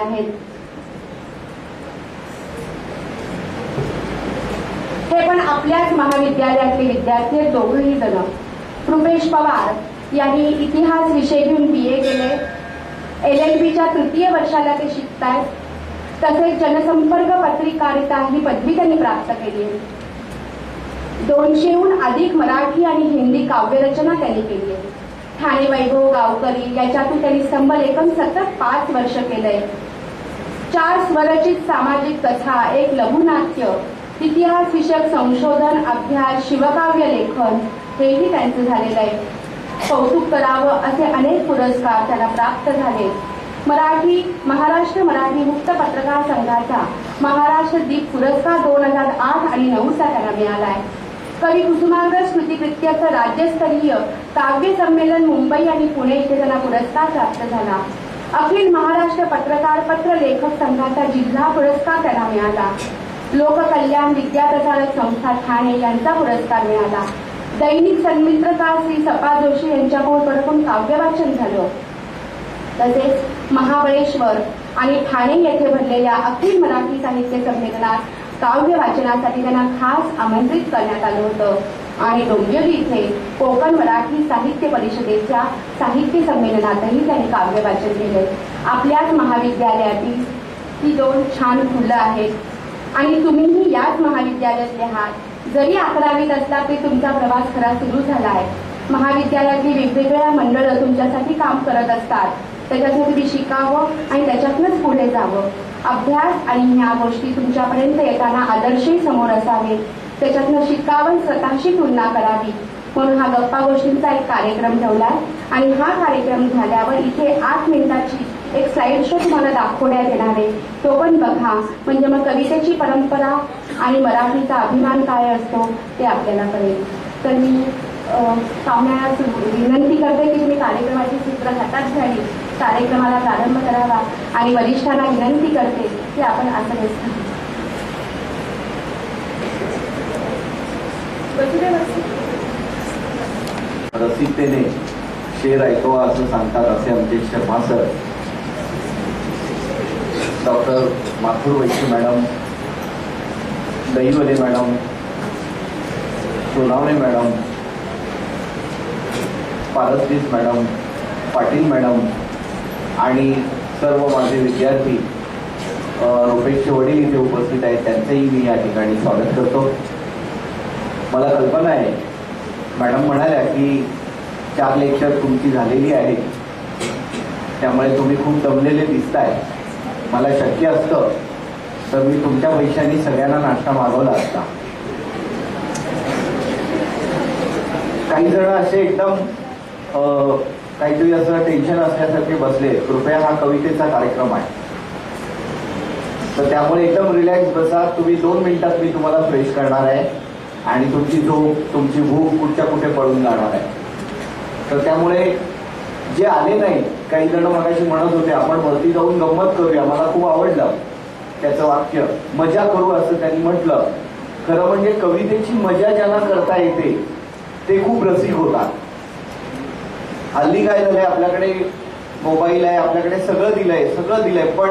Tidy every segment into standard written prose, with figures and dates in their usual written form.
आहेत. हे पण आपल्याच महाविद्यालयातले विद्यार्थी आहेत, दोघंही जण. रुपेश पवार यांनी इतिहास विषय घेऊन BA केले. LLBच्या तृतीय वर्षाला ते शिकतायत. तसेच जनसंपर्क पत्रकारिता ही पदवी त्यांनी प्राप्त केली आहे. 200हून अधिक मराठी आणि हिंदी काव्यरचना त्यांनी केली आहे. ठाणे वैभव गावकरी याच्यातून त्यांनी स्तंभलेखन सतत 5 वर्ष केलंय. 4 स्वरचित सामाजिक कथा, 1 लघुनाट्य, इतिहास विषयक संशोधन, अभ्यास, शिवकाव्य लेखन हेही त्यांचं झालेलं आहे. कौतुक करावं असे अनेक पुरस्कार त्यांना प्राप्त झाले. महाराष्ट्र मराठी मुक्त पत्रकार संघाचा महाराष्ट्र दीप पुरस्कार 2008 आणि 2009चा त्यांना मिळालाय. कवी कुसुमाग्रज स्मृतिकृत्यचं राज्यस्तरीय काव्य संमेलन मुंबई आणि पुणे इथे त्यांना पुरस्कार प्राप्त झाला. अखिल महाराष्ट्र पत्रकार पत्र लेखक संघाचा जिल्हा पुरस्कार त्यांना मिळाला. लोककल्याण विद्याप्रसारक संस्था ठाणे यांचा पुरस्कार मिळाला. दैनिक सन्मित्रकार श्री सपा जोशी यांच्याकडून काव्य वाचन झालं. तसेच महाबळेश्वर आणि ठाणे येथे भरलेल्या अखिल मराठी साहित्य संमेलनात काव्य वाचनासाठी त्यांना खास आमंत्रित करण्यात आलं होतं. आणि डोंबिवली इथे कोकण मराठी साहित्य परिषदेच्या साहित्य संमेलनातही त्यांनी काव्य वाचन केले. आपल्याच महाविद्यालयातील ही 2 छान फुलं आहेत आणि तुम्हीही याच महाविद्यालयातले आहात. जरी 11वीत असला तरी तुमचा प्रवास खरा सुरू झाला आहे. महाविद्यालयातली वेगवेगळ्या मंडळं तुमच्यासाठी काम करत असतात. त्याच्यातून तुम्ही शिकावं आणि त्याच्यातूनच पुढे जावं. अभ्यास आणि ह्या गोष्टी तुमच्यापर्यंत येताना आदर्शही समोर असावे. त्याच्यातनं शिकावं, स्वतःशी तुलना करावी. म्हणून हा गप्पा गोष्टींचा एक कार्यक्रम ठेवलाय आणि हा कार्यक्रम झाल्यावर इथे 8 मिनिटाची एक स्लाइड शो तुम्हाला दाखवण्यात येणार आहे. तो पण बघा, म्हणजे मग कवितेची परंपरा आणि मराठीचा अभिमान काय असतो ते आपल्याला कळेल. तर मी पाहुण्यांना विनंती करते की तुम्ही कार्यक्रमाची सूत्र हातात घ्यावी, कार्यक्रमाला प्रारंभ करावा आणि वरिष्ठांना विनंती करते की आपण असं बसतो. रसिकतेने शेर ऐकवा असं सांगतात असे आमचे Sharma sir, doctor Mathur Vaishya madam, Dahiwale madam, Sonawane madam, Parasnis madam, Patil madam आणि सर्व माझे विद्यार्थी, रुपेशचे वडील इथे उपस्थित आहेत, त्यांचंही मी या ठिकाणी स्वागत करतो. मला कल्पना आहे, मॅडम म्हणाल्या की 4 लेक्चर तुमची झालेली आहे, त्यामुळे तुम्ही खूप दमलेले दिसताय. मला शक्य असतं तर मी तुमच्या पैशांनी सगळ्यांना नाश्ता मागवला असता. काही जण असे एकदम काहीतरी असं टेन्शन असल्यासारखे बसले. कृपया हा कवितेचा कार्यक्रम आहे, तर त्यामुळे एकदम रिलॅक्स बसा. तुम्ही 2 मिनिटात मी तुम्हाला फ्रेश करणार आहे आणि तुमची झोप, तुमची भूक कुठच्या कुठे पळून जाणार आहे. तर त्यामुळे जे आले नाही, काही जण मगाशी म्हणत होते आपण वरती जाऊन गंमत करूया, मला खूप आवडलं त्याचं वाक्य, मजा करू असं त्यांनी म्हटलं. खरं म्हणजे कवितेची मजा ज्यांना करता येते ते खूप रसिक होतात. हल्ली काय झालंय, आपल्याकडे मोबाईल आहे, आपल्याकडे सगळं दिलंय, पण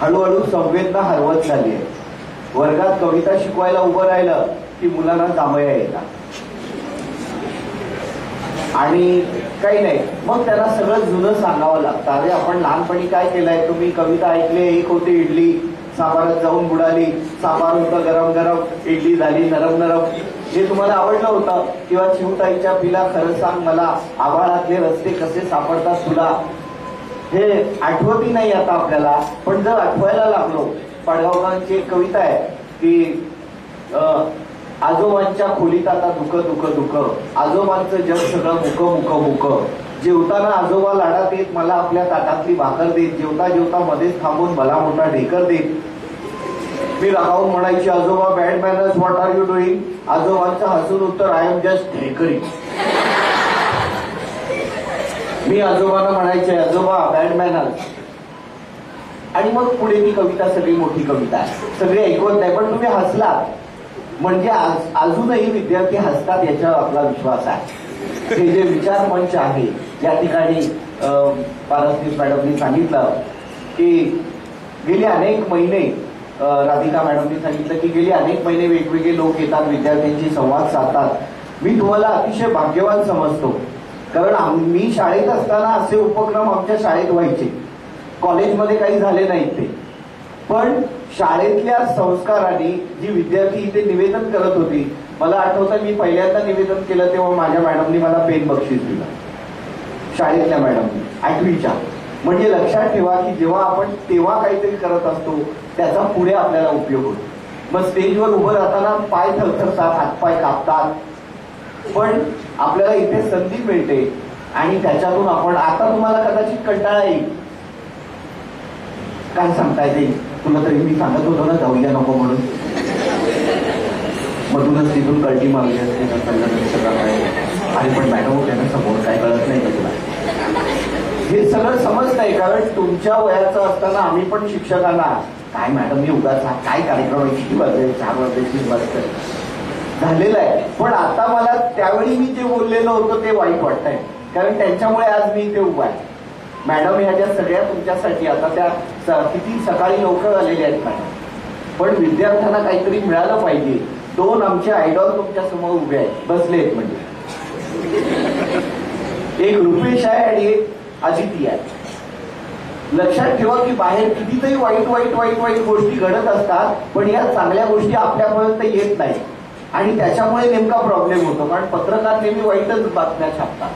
हळूहळू संवेदना हरवत झाली आहे. वर्गात कविता शिकवायला उभं राहिलं की मुलांना जांभया येतात आणि काही नाही, मग त्यांना सगळं जुनं सांगावं लागतं. अरे आपण लहानपणी काय केलंय, तुम्ही कविता ऐकले, एक होती इडली सांबारात जाऊन बुडाली, सांबार होतं गरम गरम, इडली झाली नरम नरम, हे तुम्हाला आवडलं होतं. किंवा चिवताईच्या पिला खरं सांग मला, आभाळातले रस्ते कसे सापडतात तुला, हे आठवतही नाही आता आपल्याला. पण जर आठवायला लागलो, पाडगावकरांची एक कविता आहे की आजोबांच्या खोलीत आता दुःख दुःख दुःख, आजोबांचं जग सगळं मुक मुक मुक, जेवताना आजोबा लाडात येत मला आपल्या ताटातली भाकर देत, जेवता जेवता मध्येच थांबून भला मोठा ढेकर देत. मी रागावून म्हणायची आजोबा bad manners what are you doing, आजोबांचं हसून उत्तर आय एम जस्ट ढेकरिंग. मी आजोबांना म्हणायचे आजोबा बॅड मॅनर्स. आणि मग पुढे ती कविता सगळी मोठी कविता आहे, सगळे ऐकवत नाही, पण तुम्ही हसलात म्हणजे अजूनही विद्यार्थी हसतात याच्यावर आपला विश्वास आहे. हे जे विचार मंच आहे या ठिकाणी पारसनीस मॅडमनी सांगितलं की गेले अनेक महिने राधिका मॅडमनी सांगितलं की गेले अनेक महिने वेगवेगळे लोक येतात, विद्यार्थ्यांशी संवाद साधतात. मी तुम्हाला अतिशय भाग्यवान समजतो, कारण मी शाळेत असताना असे उपक्रम आमच्या शाळेत व्हायचे. कॉलेजमध्ये काही झाले नाहीत ते, पण शाळेतल्या संस्काराने जी विद्यार्थी इथे निवेदन करत होती, मला आठवतं मी पहिल्यांदा निवेदन केलं तेव्हा माझ्या मॅडमनी मला पेन बक्षीस दिलं, शाळेतल्या मॅडमनी 8वीच्या. म्हणजे लक्षात ठेवा की जेव्हा आपण तेव्हा काहीतरी करत असतो त्याचा पुढे आपल्याला उपयोग होतो. मग स्टेजवर उभं राहताना पाय थरथरतात, हातपाय कापतात, पण आपल्याला इथे संधी मिळते आणि त्याच्यातून आपण, आता तुम्हाला कदाचित कंटाळा येईल, काय सांगता येईल तुला, तरी मी सांगत होतो ना जाऊया नको म्हणून, मधूनच तिथून कळटी मारली असते आणि पण मॅडम होते ना समोर, काय कळत नाही का तुला, हे सगळं समजत नाही. कारण तुमच्या वयाचं असताना आम्ही पण शिक्षकांना काय मॅडम मी उगाच काय कार्यक्रम आहे, किती वाजले, 4 वाजले वाजता झालेलं आहे. पण आता मला त्यावेळी मी जे बोललेलं होतं ते वाईट वाटतंय, कारण त्यांच्यामुळे आज मी इथे उभा आहे. मॅडम ह्या सगळ्या तुमच्यासाठी, आता त्या किती सकाळी लवकर आलेल्या आहेत मॅडम, पण विद्यार्थ्यांना काहीतरी मिळालं पाहिजे. 2 आमचे आयडॉल तुमच्या समोर उभे आहेत, बसलेत. म्हणजे एक रुपेश आहे आणि एक अदिती आहे. लक्षात ठेवा की बाहेर कितीतरी वाईट वाईट वाईट वाईट गोष्टी घडत असतात, पण या चांगल्या गोष्टी आपल्यापर्यंत येत नाही आणि त्याच्यामुळे नेमका प्रॉब्लेम होतो. कारण पत्रकार नेहमी वाईटच बातम्या छापतात,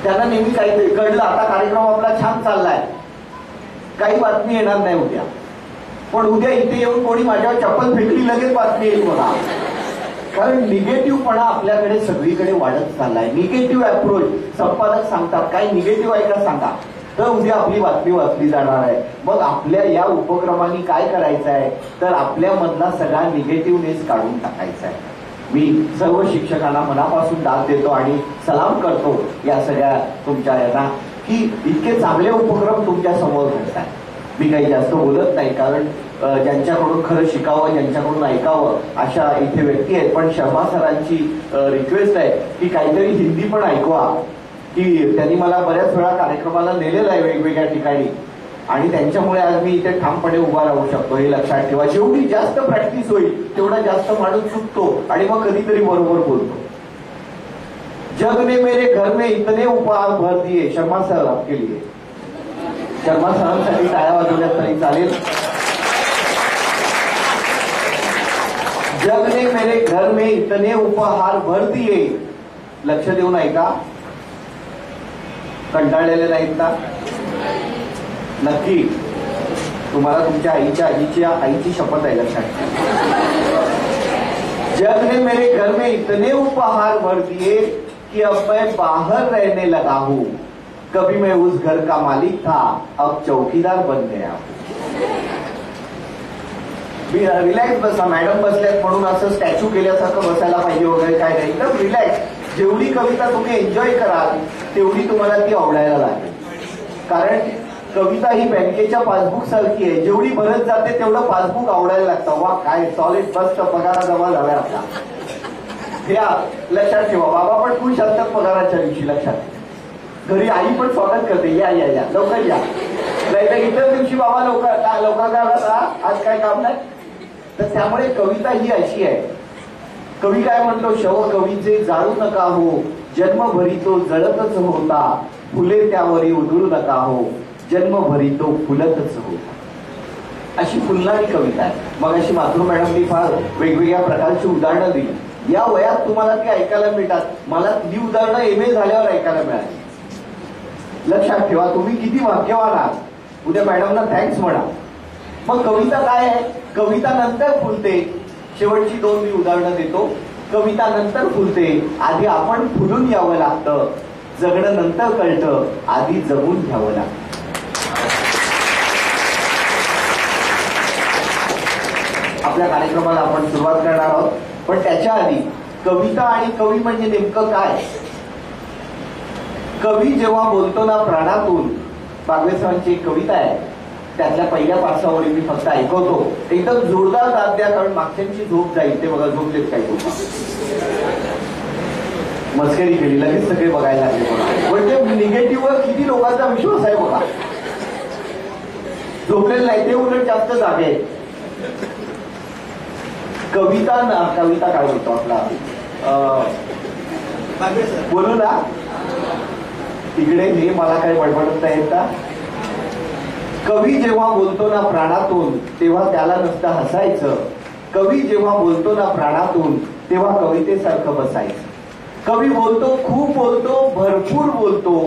त्यांना नेहमी काहीतरी कळलं, आता कार्यक्रम आपला छान चाललाय, काही बातमी येणार नाही उद्या, पण उद्या इथे येऊन कोणी माझ्यावर चप्पल फेकली लगेच बातमी येईल बघा. कारण निगेटिव्हपणा आपल्याकडे सगळीकडे वाढत चाललाय. निगेटिव्ह अप्रोच, संपादक सांगतात काय निगेटिव्ह आहे का सांगा, तर उद्या आपली बातमी वाचली जाणार आहे. मग आपल्या या उपक्रमांनी काय करायचं आहे, तर आपल्यामधला सगळा निगेटिव्हनेस काढून टाकायचा आहे. मी सर्व शिक्षकांना मनापासून दाद देतो आणि सलाम करतो या सगळ्या तुमच्या यांना, की इतके चांगले उपक्रम तुमच्या समोर होत आहेत. मी काही जास्त बोलत नाही, कारण ज्यांच्याकडून खरं शिकावं, ज्यांच्याकडून ऐकावं अशा इथे व्यक्ती आहेत. पण शर्मा सरांची रिक्वेस्ट आहे की काहीतरी हिंदी पण ऐकवा, की त्यांनी मला बऱ्याच वेळा कार्यक्रमाला नेलेलं आहे वेगवेगळ्या ठिकाणी आणि त्यांच्यामुळे आज मी इथे ठामपणे उभा राहू शकतो. हे लक्षात ठेवा, जेवढी जास्त प्रॅक्टिस होईल तेवढा जास्त माणूस चुकतो आणि मग कधीतरी बरोबर बोलतो. जग ने मेरे घर में इतने उपहार भर दिए, शर्मा सर आपके लिए. शर्मा सरांसाठी टाळ्या वाजवल्यात तरी चालेल. जग ने मेरे घर में इतने उपहार भर दिए. लक्ष देऊन ऐका, कंटाळलेले नाहीत ना? नक्की तुम्हाला तुमच्या आईची शपथ आहे, लक्षात. जग ने मेरे घर में इतने उपहार भर दिए कि अब मैं बाहर रहने लगा हूं. कभी मैं उस घर का मालिक था, अब चौकीदार बन गया हूं. रिलॅक्स बसा. मॅडम बसल्यात म्हणून असं स्टॅच्यू केल्यासारखं बसायला पाहिजे वगैरे काय नाही, एकदम रिलॅक्स. जेवढी कविता तुम्ही एन्जॉय कराल तेवढी तुम्हाला ती आवडायला लागेल. कारण कविता ही बँकेच्या पासबुक सारखी आहे, जेवढी भरत जाते तेवढं पासबुक आवडायला लागतं. वा काय सॉलिड मस्त पगार जमा झालाय आपला. हे लक्षात ठेवा. बाबा पण खुश असतात पगाराच्या दिवशी, लक्षात. घरी आई पण स्वागत करते, या या या लवकर या. नाही तर इतर दिवशी बाबा लवकर काय आज काय काम नाही. तर त्यामुळे कविता ही अशी आहे. कवी काय म्हणतो, शव कवीचे जाळू नका हो, जन्मभरी तो जळतच होता, फुले त्यावरी उधळू नका हो, जन्मभरी तो फुलतच होता. अशी फुलणारी कविता आहे. मग अशी माधुर मॅडमनी फार वेगवेगळ्या प्रकारची उदाहरणं दिली. या वयात तुम्हाला ती ऐकायला मिळतात. मला ही उदाहरणं MA झाल्यावर ऐकायला मिळाली. लक्षात ठेवा, तुम्ही किती भाग्यवान आहात. उद्या मॅडमना थँक्स म्हणा. मग कविता काय आहे, कविता नंतर फुलते. शेवटची 2 मी उदाहरणं देतो. कविता नंतर फुलते, आधी आपण फुलून यावं लागतं. जगणं नंतर कळतं, आधी जगून घ्यावं लागतं. आपल्या कार्यक्रमाला आपण सुरुवात करणार आहोत, पण त्याच्या आधी कविता आणि कवी म्हणजे नेमकं काय. कवी जेव्हा बोलतो ना प्राणातून, बागवेसरांची एक कविता आहे, त्यातल्या पहिल्या पासावरी मी फक्त ऐकवतो. एकदम जोरदार दाद द्या, कारण मागच्यांची झोप जाईल. ते बघा झोपलेत काही लोक. मस्करी केली, लगेच सगळे बघायला लागले बघा. म्हणजे निगेटिव्हवर किती लोकांचा विश्वास आहे बघा. झोपलेलं नाही, ते उलट जास्त जागे आहेत. कविता काय बोलतो आपला बोलू ना तिकडे मी, मला काय बडबडता येत का? कवी जेव्हा बोलतो ना प्राणातून तेव्हा त्याला नुसतं हसायचं. कवी जेव्हा बोलतो ना प्राणातून तेव्हा कवितेसारखं बसायचं. कवी बोलतो, खूप बोलतो, भरपूर बोलतो,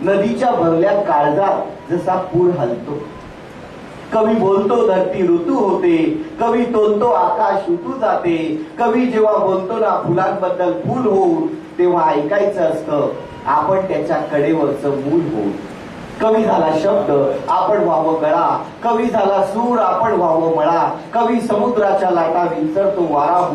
नदीच्या भरल्या काळजात जसा पूर हलतो. कवी बोलतो धरती ऋतू होते, कवी तोलतो आकाश ऋतू जाते. कवी जेव्हा बोलतो ना फुलांबद्दल फूल होऊन तेव्हा ऐकायचं असतं आपण त्याच्या कडेवरचं मूल होऊन. कवी झाला शब्द आपण व्हावं गळा, कवी झाला सूर आपण व्हावं मळा. कवी समुद्राच्या लाटा विंचरतो वारा